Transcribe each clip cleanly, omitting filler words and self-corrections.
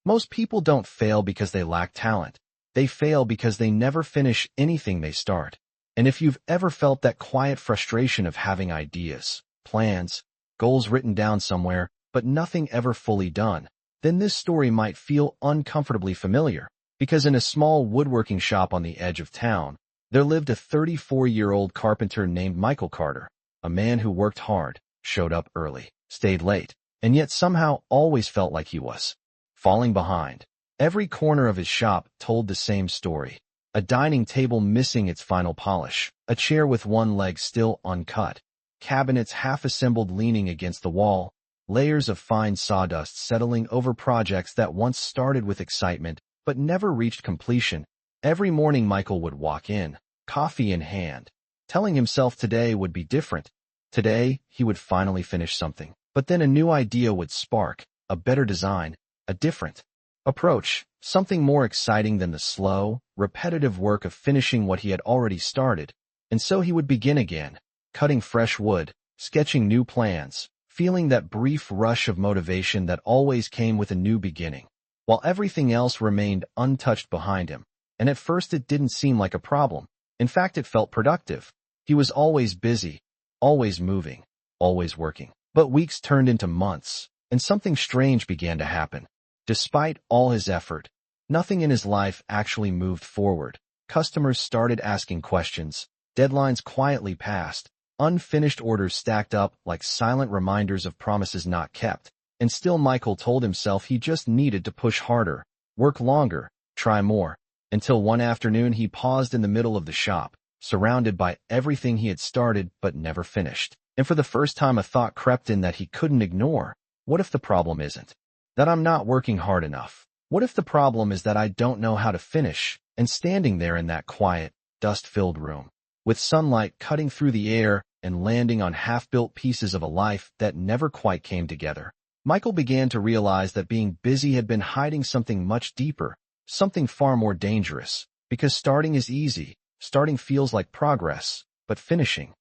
Most people don't fail because they lack talent. They fail because they never finish anything they start. And if you've ever felt that quiet frustration of having ideas, plans, goals written down somewhere, but nothing ever fully done, then this story might feel uncomfortably familiar. Because in a small woodworking shop on the edge of town, there lived a 34-year-old carpenter named Michael Carter, a man who worked hard, showed up early, stayed late, and yet somehow always felt like he was falling behind. Every corner of his shop told the same story. A dining table missing its final polish, a chair with one leg still uncut, cabinets half-assembled leaning against the wall, layers of fine sawdust settling over projects that once started with excitement but never reached completion. Every morning Michael would walk in, coffee in hand, telling himself today would be different. Today, he would finally finish something. But then a new idea would spark, a better design, a different approach, something more exciting than the slow, repetitive work of finishing what he had already started. And so he would begin again, cutting fresh wood, sketching new plans, feeling that brief rush of motivation that always came with a new beginning, while everything else remained untouched behind him. And at first it didn't seem like a problem. In fact, it felt productive. He was always busy, always moving, always working. But weeks turned into months, and something strange began to happen. Despite all his effort, nothing in his life actually moved forward. Customers started asking questions, deadlines quietly passed, unfinished orders stacked up like silent reminders of promises not kept. And still Michael told himself he just needed to push harder, work longer, try more. Until one afternoon he paused in the middle of the shop, surrounded by everything he had started but never finished. And for the first time a thought crept in that he couldn't ignore. What if the problem isn't that I'm not working hard enough? What if the problem is that I don't know how to finish? And standing there in that quiet, dust-filled room, with sunlight cutting through the air and landing on half-built pieces of a life that never quite came together, Michael began to realize that being busy had been hiding something much deeper, something far more dangerous. Because starting is easy, starting feels like progress, but finishing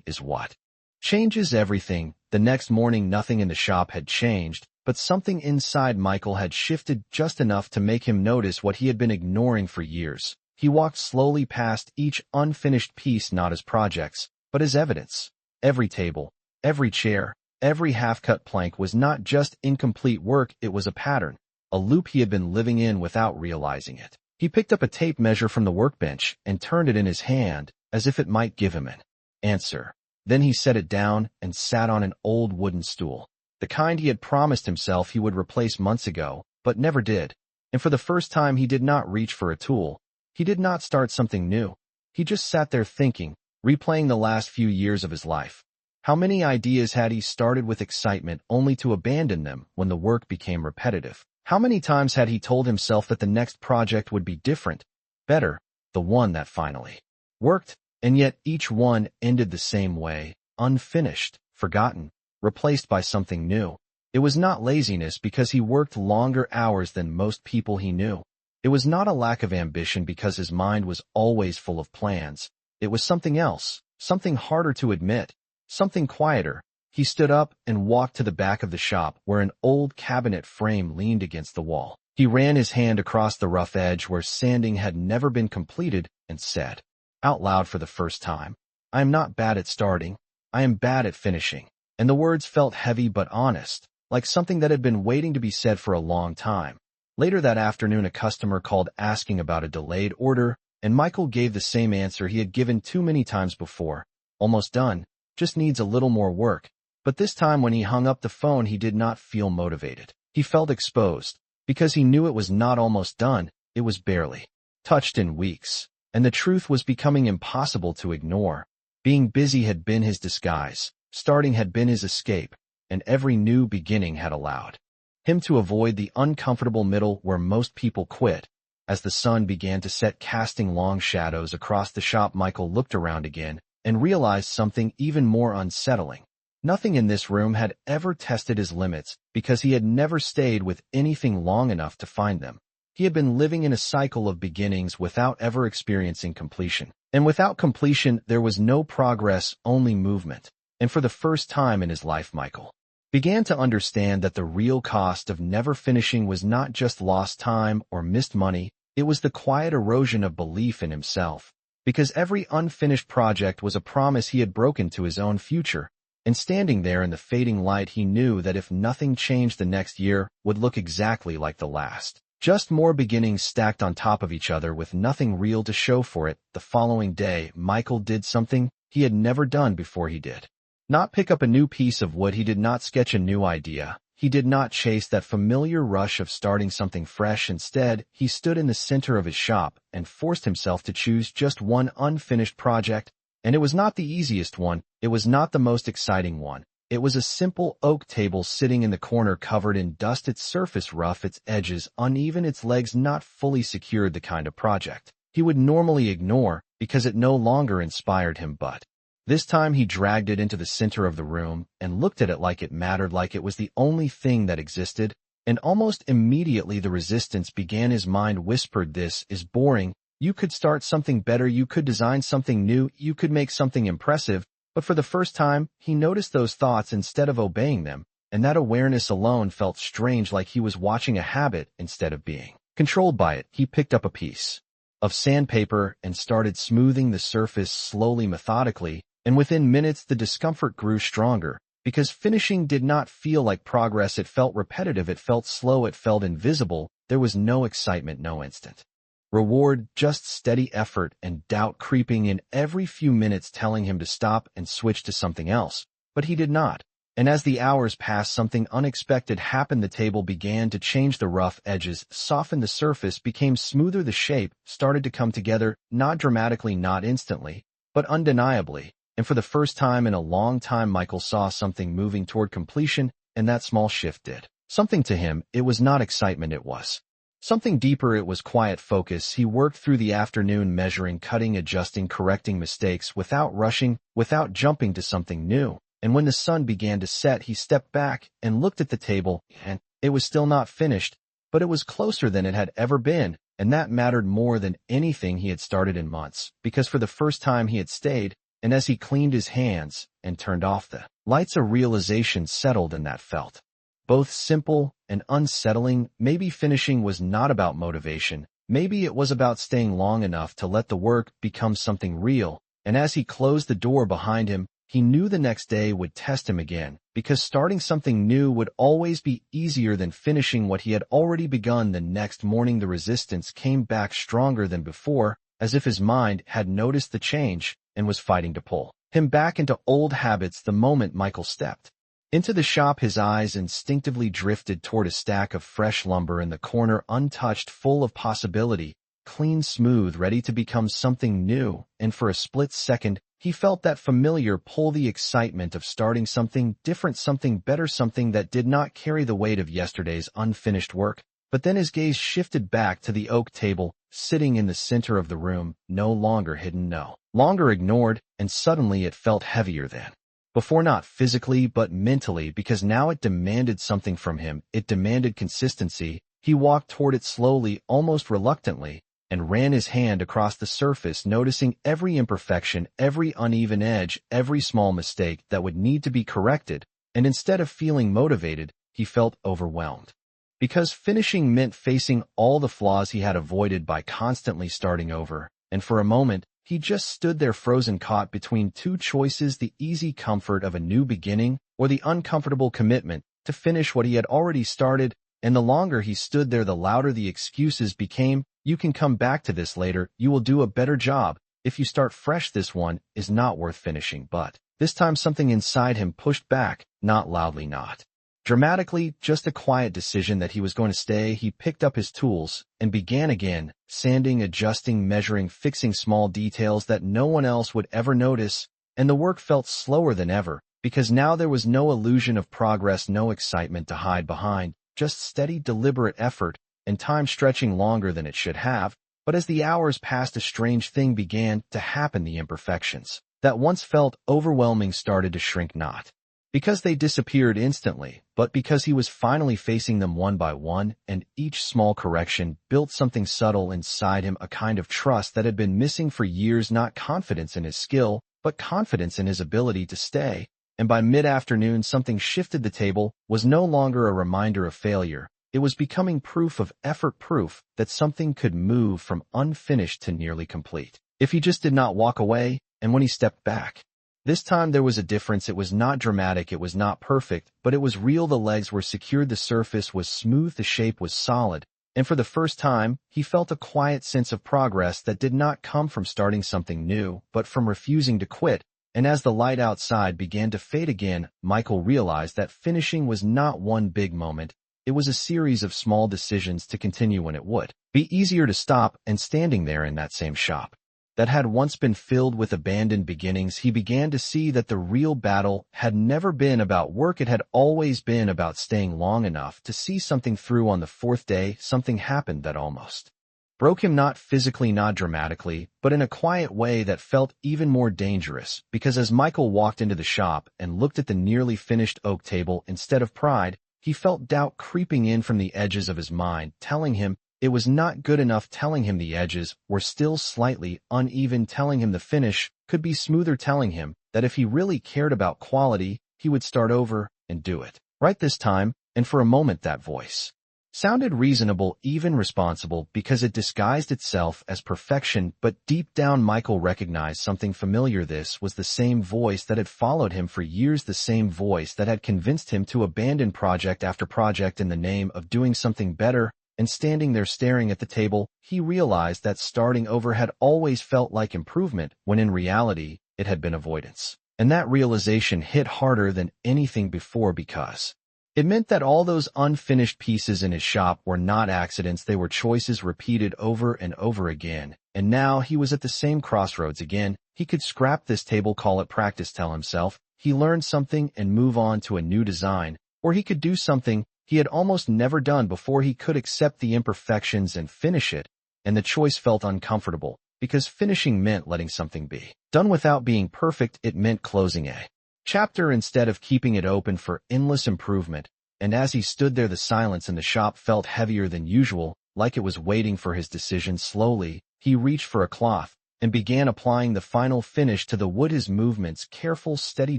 is what changes everything. The next morning nothing in the shop had changed, but something inside Michael had shifted just enough to make him notice what he had been ignoring for years. He walked slowly past each unfinished piece not as projects, but as evidence. Every table, every chair, every half-cut plank was not just incomplete work, it was a pattern, a loop he had been living in without realizing it. He picked up a tape measure from the workbench and turned it in his hand, as if it might give him an answer. Then he set it down and sat on an old wooden stool, the kind he had promised himself he would replace months ago, but never did. And for the first time he did not reach for a tool. He did not start something new. He just sat there thinking, replaying the last few years of his life. How many ideas had he started with excitement only to abandon them when the work became repetitive? How many times had he told himself that the next project would be different, better, the one that finally worked? And yet each one ended the same way, unfinished, forgotten, replaced by something new. It was not laziness because he worked longer hours than most people he knew. It was not a lack of ambition because his mind was always full of plans. It was something else, something harder to admit, something quieter. He stood up and walked to the back of the shop where an old cabinet frame leaned against the wall. He ran his hand across the rough edge where sanding had never been completed and said, out loud for the first time, I am not bad at starting, I am bad at finishing. And the words felt heavy but honest, like something that had been waiting to be said for a long time. Later that afternoon a customer called asking about a delayed order, and Michael gave the same answer he had given too many times before. Almost done, just needs a little more work. But this time when he hung up the phone he did not feel motivated. He felt exposed, because he knew it was not almost done, it was barely touched in weeks. And the truth was becoming impossible to ignore. Being busy had been his disguise, starting had been his escape, and every new beginning had allowed him to avoid the uncomfortable middle where most people quit. As the sun began to set casting long shadows across the shop, Michael looked around again and realized something even more unsettling. Nothing in this room had ever tested his limits because he had never stayed with anything long enough to find them. He had been living in a cycle of beginnings without ever experiencing completion. And without completion, there was no progress, only movement. And for the first time in his life, Michael began to understand that the real cost of never finishing was not just lost time or missed money, it was the quiet erosion of belief in himself. Because every unfinished project was a promise he had broken to his own future, and standing there in the fading light he knew that if nothing changed the next year would look exactly like the last. Just more beginnings stacked on top of each other with nothing real to show for it. The following day, Michael did something he had never done before. He did not pick up a new piece of wood, he did not sketch a new idea, he did not chase that familiar rush of starting something fresh. Instead, he stood in the center of his shop and forced himself to choose just one unfinished project, and it was not the easiest one, it was not the most exciting one. It was a simple oak table sitting in the corner covered in dust, its surface rough, its edges uneven, its legs not fully secured, the kind of project he would normally ignore because it no longer inspired him. But this time he dragged it into the center of the room and looked at it like it mattered, like it was the only thing that existed, and almost immediately the resistance began. His mind whispered, "This is boring. You could start something better, you could design something new, you could make something impressive." But for the first time, he noticed those thoughts instead of obeying them, and that awareness alone felt strange, like he was watching a habit instead of being controlled by it. He picked up a piece of sandpaper and started smoothing the surface slowly, methodically, and within minutes the discomfort grew stronger, because finishing did not feel like progress. It felt repetitive, it felt slow, it felt invisible. There was no excitement, no instant reward, just steady effort and doubt creeping in every few minutes, telling him to stop and switch to something else. But he did not. And as the hours passed, something unexpected happened. The table began to change, the rough edges softened, the surface became smoother, the shape started to come together, not dramatically, not instantly, but undeniably. And for the first time in a long time, Michael saw something moving toward completion, and that small shift did something to him. It was not excitement, it was something deeper. It was quiet focus. He worked through the afternoon, measuring, cutting, adjusting, correcting mistakes, without rushing, without jumping to something new. And when the sun began to set, he stepped back and looked at the table, and it was still not finished, but it was closer than it had ever been, and that mattered more than anything he had started in months, because for the first time he had stayed. And as he cleaned his hands and turned off the lights, a realization settled in that felt both simple and unsettling. Maybe finishing was not about motivation. Maybe it was about staying long enough to let the work become something real. And as he closed the door behind him, he knew the next day would test him again, because starting something new would always be easier than finishing what he had already begun. The next morning, the resistance came back stronger than before, as if his mind had noticed the change and was fighting to pull him back into old habits. The moment Michael stepped into the shop, his eyes instinctively drifted toward a stack of fresh lumber in the corner, untouched, full of possibility, clean, smooth, ready to become something new. And for a split second, he felt that familiar pull, the excitement of starting something different, something better, something that did not carry the weight of yesterday's unfinished work. But then his gaze shifted back to the oak table, sitting in the center of the room, no longer hidden, no longer ignored, and suddenly it felt heavier than before, not physically but mentally, because now it demanded something from him. It demanded consistency. He walked toward it slowly, almost reluctantly, and ran his hand across the surface, noticing every imperfection, every uneven edge, every small mistake that would need to be corrected. And instead of feeling motivated, he felt overwhelmed. Because finishing meant facing all the flaws he had avoided by constantly starting over. And for a moment, he just stood there frozen, caught between two choices: the easy comfort of a new beginning or the uncomfortable commitment to finish what he had already started. And the longer he stood there, the louder the excuses became. You can come back to this later, you will do a better job if you start fresh, this one is not worth finishing. But this time something inside him pushed back, not loudly, not dramatically, just a quiet decision that he was going to stay. He picked up his tools and began again, sanding, adjusting, measuring, fixing small details that no one else would ever notice. And the work felt slower than ever, because now there was no illusion of progress, no excitement to hide behind, just steady, deliberate effort, and time stretching longer than it should have. But as the hours passed, a strange thing began to happen. The imperfections that once felt overwhelming started to shrink, not because they disappeared instantly, but because he was finally facing them one by one, and each small correction built something subtle inside him, a kind of trust that had been missing for years, not confidence in his skill, but confidence in his ability to stay. and by mid-afternoon something shifted. The table was no longer a reminder of failure. It was becoming proof of effort, proof that something could move from unfinished to nearly complete if he just did not walk away. And when he stepped back, this time there was a difference. It was not dramatic, it was not perfect, but it was real. The legs were secured, the surface was smooth, the shape was solid, and for the first time, he felt a quiet sense of progress that did not come from starting something new, but from refusing to quit. And as the light outside began to fade again, Michael realized that finishing was not one big moment. It was a series of small decisions to continue when it would be easier to stop. And standing there in that same shop that had once been filled with abandoned beginnings, he began to see that the real battle had never been about work. It had always been about staying long enough to see something through. On the fourth day, something happened that almost broke him, not physically, not dramatically, but in a quiet way that felt even more dangerous, because as Michael walked into the shop and looked at the nearly finished oak table, instead of pride, he felt doubt creeping in from the edges of his mind, telling him it was not good enough, telling him the edges were still slightly uneven, telling him the finish could be smoother, telling him that if he really cared about quality, he would start over and do it right this time. And for a moment that voice sounded reasonable, even responsible, because it disguised itself as perfection. But deep down, Michael recognized something familiar. This was the same voice that had followed him for years, the same voice that had convinced him to abandon project after project in the name of doing something better. And standing there staring at the table, he realized that starting over had always felt like improvement, when in reality, it had been avoidance. And that realization hit harder than anything before, because it meant that all those unfinished pieces in his shop were not accidents, they were choices repeated over and over again. And now he was at the same crossroads again. He could scrap this table, call it practice, tell himself he learned something, and move on to a new design. Or he could do something he had almost never done before. He could accept the imperfections and finish it. And the choice felt uncomfortable, because finishing meant letting something be done without being perfect. It meant closing a chapter instead of keeping it open for endless improvement. And as he stood there, the silence in the shop felt heavier than usual, like it was waiting for his decision. Slowly, he reached for a cloth and began applying the final finish to the wood, his movements careful, steady,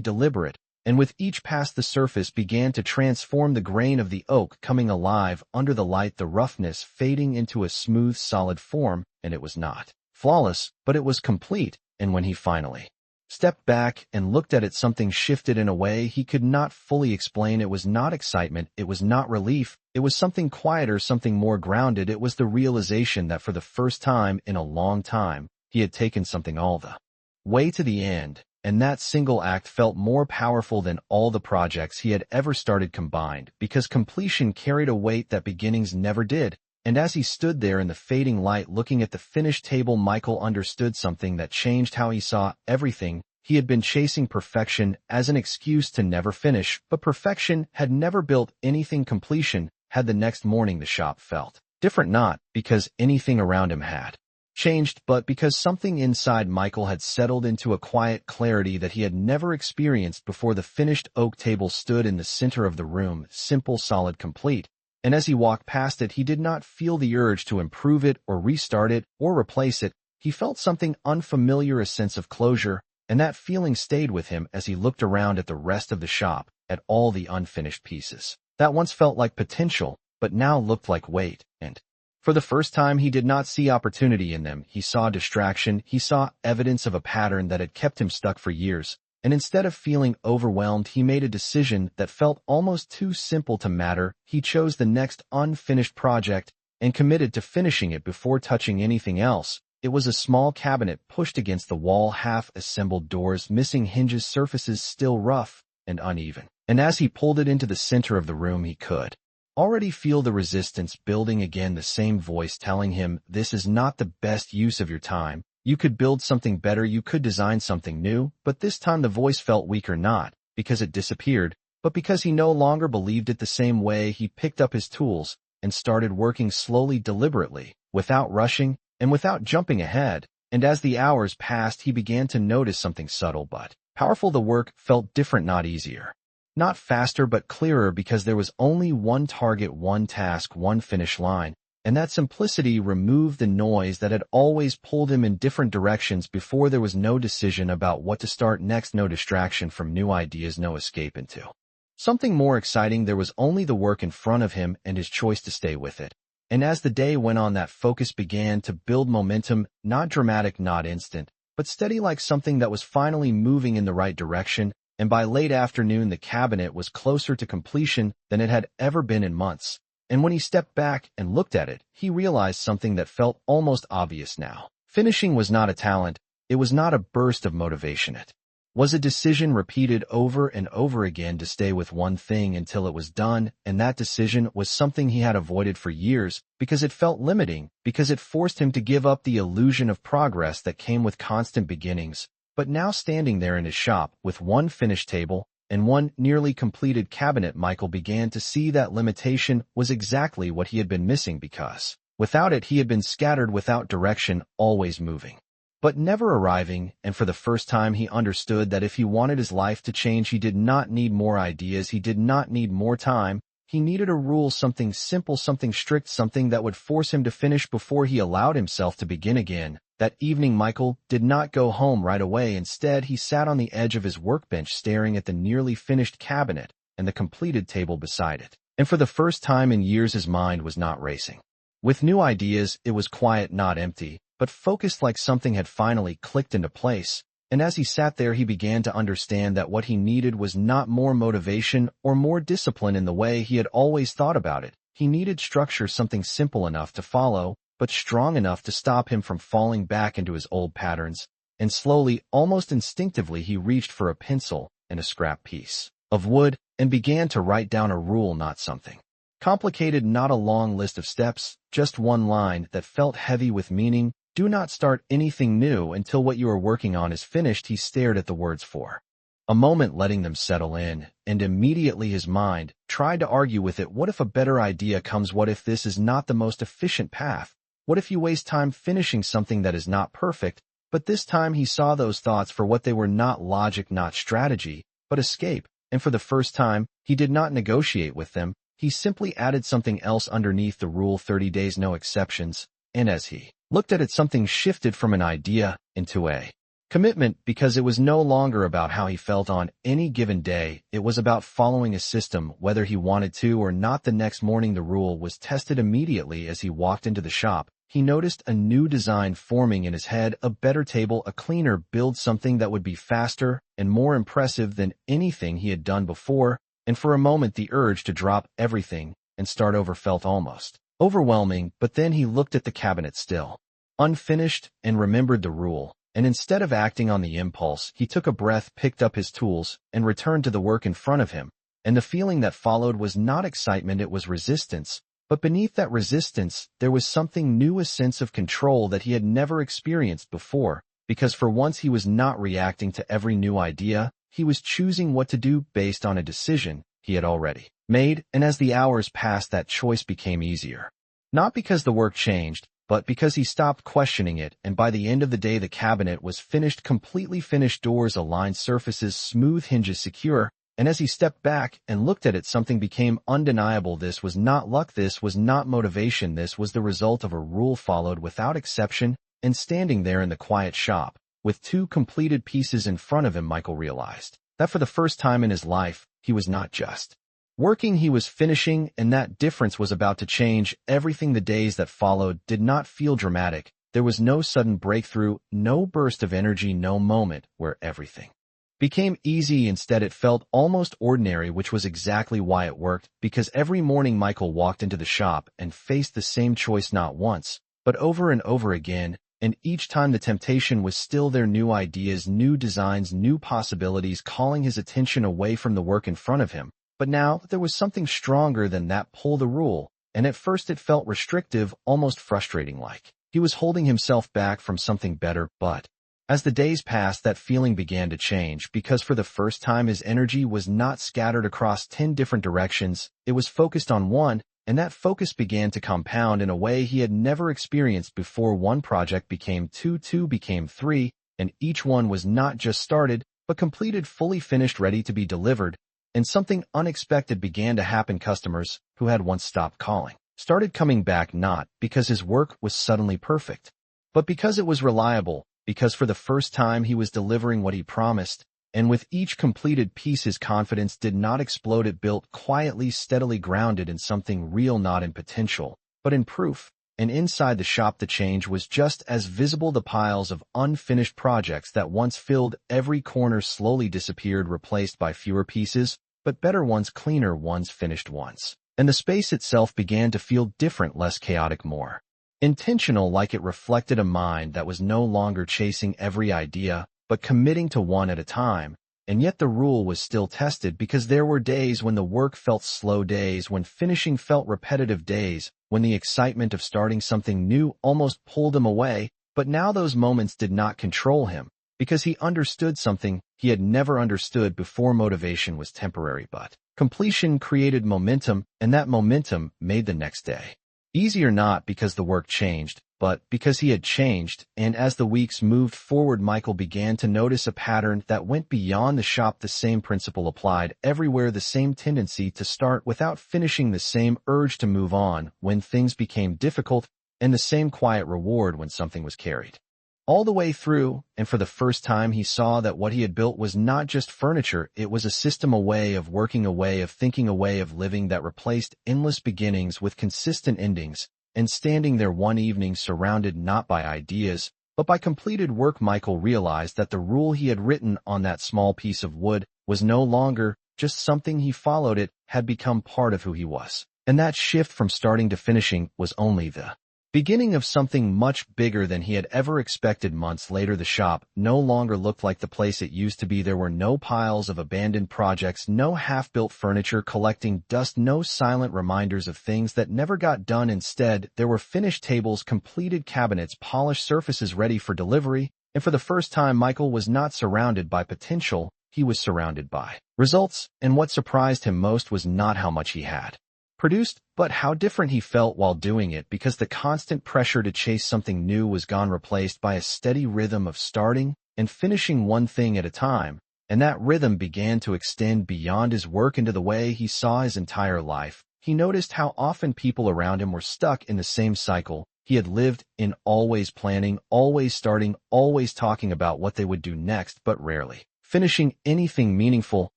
deliberate. And with each pass, the surface began to transform, the grain of the oak coming alive under the light, the roughness fading into a smooth, solid form. And it was not flawless, but it was complete. And when he finally stepped back and looked at it, something shifted in a way he could not fully explain. It was not excitement, it was not relief, it was something quieter, something more grounded. It was the realization that for the first time in a long time, he had taken something all the way to the end. And that single act felt more powerful than all the projects he had ever started combined, because completion carried a weight that beginnings never did. And as he stood there in the fading light looking at the finished table, Michael understood something that changed how he saw everything. He had been chasing perfection as an excuse to never finish, but perfection had never built anything. Completion had. The next morning the shop felt different, not because anything around him had changed, but because something inside Michael had settled into a quiet clarity that he had never experienced before. The finished oak table stood in the center of the room, simple, solid, complete. And as he walked past it, he did not feel the urge to improve it or restart it or replace it. He felt something unfamiliar, a sense of closure, and that feeling stayed with him as he looked around at the rest of the shop, at all the unfinished pieces that once felt like potential, but now looked like weight. And for the first time, he did not see opportunity in them. He saw distraction. He saw evidence of a pattern that had kept him stuck for years. And instead of feeling overwhelmed, he made a decision that felt almost too simple to matter. He chose the next unfinished project and committed to finishing it before touching anything else. It was a small cabinet pushed against the wall, half-assembled doors, missing hinges, surfaces still rough and uneven. And as he pulled it into the center of the room, he could already feel the resistance building again, the same voice telling him, this is not the best use of your time. You could build something better, you could design something new. But this time the voice felt weaker, not because it disappeared, but because he no longer believed it the same way. He picked up his tools and started working slowly, deliberately, without rushing and without jumping ahead. And as the hours passed, he began to notice something subtle but powerful. The work felt different, not easier, not faster, but clearer, because there was only one target, one task, one finish line. And that simplicity removed the noise that had always pulled him in different directions before. There was no decision about what to start next, no distraction from new ideas, no escape into something more exciting. There was only the work in front of him and his choice to stay with it. And as the day went on, that focus began to build momentum, not dramatic, not instant, but steady, like something that was finally moving in the right direction. And by late afternoon, the cabinet was closer to completion than it had ever been in months. And when he stepped back and looked at it, he realized something that felt almost obvious now. Finishing was not a talent. It was not a burst of motivation. It was a decision repeated over and over again to stay with one thing until it was done, and that decision was something he had avoided for years because it felt limiting, because it forced him to give up the illusion of progress that came with constant beginnings. But now, standing there in his shop with one finished table and one nearly completed cabinet, Michael began to see that limitation was exactly what he had been missing, because without it he had been scattered, without direction, always moving, but never arriving. And for the first time he understood that if he wanted his life to change, he did not need more ideas, he did not need more time. He needed a rule, something simple, something strict, something that would force him to finish before he allowed himself to begin again. That evening, Michael did not go home right away. Instead, he sat on the edge of his workbench staring at the nearly finished cabinet and the completed table beside it. And for the first time in years, his mind was not racing with new ideas. It was quiet, not empty, but focused, like something had finally clicked into place. And as he sat there, he began to understand that what he needed was not more motivation or more discipline in the way he had always thought about it. He needed structure, something simple enough to follow, but strong enough to stop him from falling back into his old patterns. And slowly, almost instinctively, he reached for a pencil and a scrap piece of wood and began to write down a rule, not something complicated, not a long list of steps, just one line that felt heavy with meaning. Do not start anything new until what you are working on is finished. He stared at the words for a moment, letting them settle in, and immediately his mind tried to argue with it. What if a better idea comes? What if this is not the most efficient path? What if you waste time finishing something that is not perfect? But this time he saw those thoughts for what they were, not logic, not strategy, but escape. And for the first time, he did not negotiate with them. He simply added something else underneath the rule: 30 days, no exceptions. And as he looked at it, something shifted from an idea into a commitment, because it was no longer about how he felt on any given day. It was about following a system, whether he wanted to or not. The next morning, the rule was tested immediately. As he walked into the shop, he noticed a new design forming in his head: a better table, a cleaner build, something that would be faster and more impressive than anything he had done before. And for a moment, the urge to drop everything and start over felt almost overwhelming. But then he looked at the cabinet, still unfinished, and remembered the rule. And instead of acting on the impulse, he took a breath, picked up his tools, and returned to the work in front of him. And the feeling that followed was not excitement, it was resistance. But beneath that resistance, there was something new, a sense of control that he had never experienced before, because for once he was not reacting to every new idea. He was choosing what to do based on a decision he had already made. And as the hours passed, that choice became easier. Not because the work changed, but because he stopped questioning it. And by the end of the day, the cabinet was finished, completely finished, doors aligned, surfaces smooth, hinges secure. And as he stepped back and looked at it, something became undeniable. This was not luck, this was not motivation, this was the result of a rule followed without exception. And standing there in the quiet shop, with two completed pieces in front of him, Michael realized that for the first time in his life, he was not just working, he was finishing, and that difference was about to change everything. The days that followed did not feel dramatic. There was no sudden breakthrough, no burst of energy, no moment where everything became easy. Instead, it felt almost ordinary, which was exactly why it worked, because every morning Michael walked into the shop and faced the same choice, not once, but over and over again. And each time the temptation was still there: new ideas, new designs, new possibilities calling his attention away from the work in front of him. But now there was something stronger than that pull: the rule. And at first it felt restrictive, almost frustrating, like he was holding himself back from something better. But as the days passed, that feeling began to change, because for the first time his energy was not scattered across 10 different directions. It was focused on one. And that focus began to compound in a way he had never experienced before. One project became two, two became three, and each one was not just started, but completed, fully finished, ready to be delivered. And something unexpected began to happen. Customers who had once stopped calling started coming back not because his work was suddenly perfect, but because it was reliable, because for the first time he was delivering what he promised, and with each completed piece his confidence did not explode. It built quietly, steadily grounded in something real, not in potential, but in proof. And inside the shop the change was just as visible. The piles of unfinished projects that once filled every corner slowly disappeared, replaced by fewer pieces, but better ones, cleaner ones, finished ones. And the space itself began to feel different, less chaotic, more intentional, like it reflected a mind that was no longer chasing every idea, but committing to one at a time. And yet the rule was still tested, because there were days when the work felt slow, days when finishing felt repetitive, days when the excitement of starting something new almost pulled him away. But now those moments did not control him, because he understood something he had never understood before. Motivation was temporary, but completion created momentum, and that momentum made the next day easier, not because the work changed, but because he had changed. And as the weeks moved forward, Michael began to notice a pattern that went beyond the shop. The same principle applied everywhere, the same tendency to start without finishing, the same urge to move on when things became difficult, and the same quiet reward when something was carried all the way through. And for the first time he saw that what he had built was not just furniture, it was a system, a way of working, a way of thinking, a way of living that replaced endless beginnings with consistent endings. And standing there one evening, surrounded not by ideas, but by completed work, Michael realized that the rule he had written on that small piece of wood was no longer just something he followed, it had become part of who he was. And that shift from starting to finishing was only the beginning of something much bigger than he had ever expected. Months later, the shop no longer looked like the place it used to be. There were no piles of abandoned projects, no half-built furniture collecting dust, no silent reminders of things that never got done. Instead, there were finished tables, completed cabinets, polished surfaces ready for delivery. And for the first time, Michael was not surrounded by potential, he was surrounded by results. And what surprised him most was not how much he had produced, but how different he felt while doing it, because the constant pressure to chase something new was gone, replaced by a steady rhythm of starting and finishing one thing at a time. And that rhythm began to extend beyond his work into the way he saw his entire life. He noticed how often people around him were stuck in the same cycle he had lived in, always planning, always starting, always talking about what they would do next, but rarely finishing anything meaningful.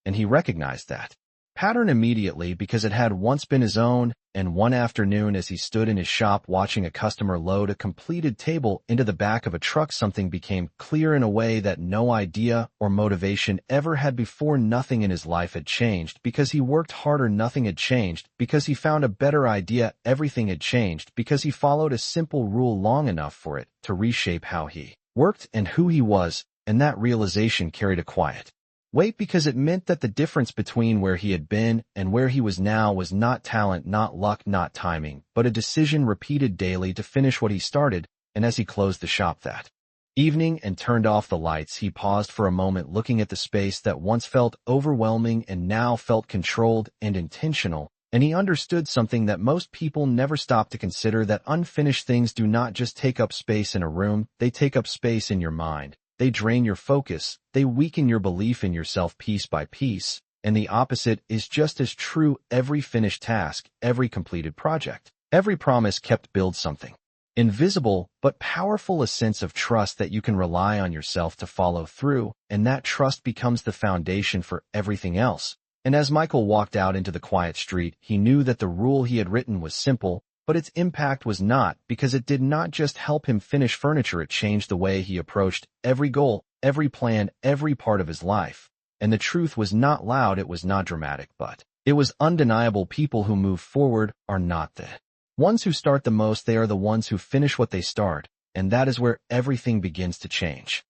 And he recognized that pattern immediately, because it had once been his own. And one afternoon, as he stood in his shop watching a customer load a completed table into the back of a truck, something became clear in a way that no idea or motivation ever had before. Nothing in his life had changed because he worked harder, nothing had changed because he found a better idea, everything had changed because he followed a simple rule long enough for it to reshape how he worked and who he was. And that realization carried a quiet weight, because it meant that the difference between where he had been and where he was now was not talent, not luck, not timing, but a decision repeated daily to finish what he started. And as he closed the shop that evening and turned off the lights, he paused for a moment, looking at the space that once felt overwhelming and now felt controlled and intentional. And he understood something that most people never stop to consider, that unfinished things do not just take up space in a room, they take up space in your mind. They drain your focus, they weaken your belief in yourself piece by piece. And the opposite is just as true. Every finished task, every completed project, every promise kept builds something invisible but powerful, a sense of trust that you can rely on yourself to follow through, and that trust becomes the foundation for everything else. And as Michael walked out into the quiet street, he knew that the rule he had written was simple, but its impact was not, because it did not just help him finish furniture, it changed the way he approached every goal, every plan, every part of his life. And the truth was not loud, it was not dramatic, but it was undeniable. People who move forward are not the ones who start the most, they are the ones who finish what they start. And that is where everything begins to change.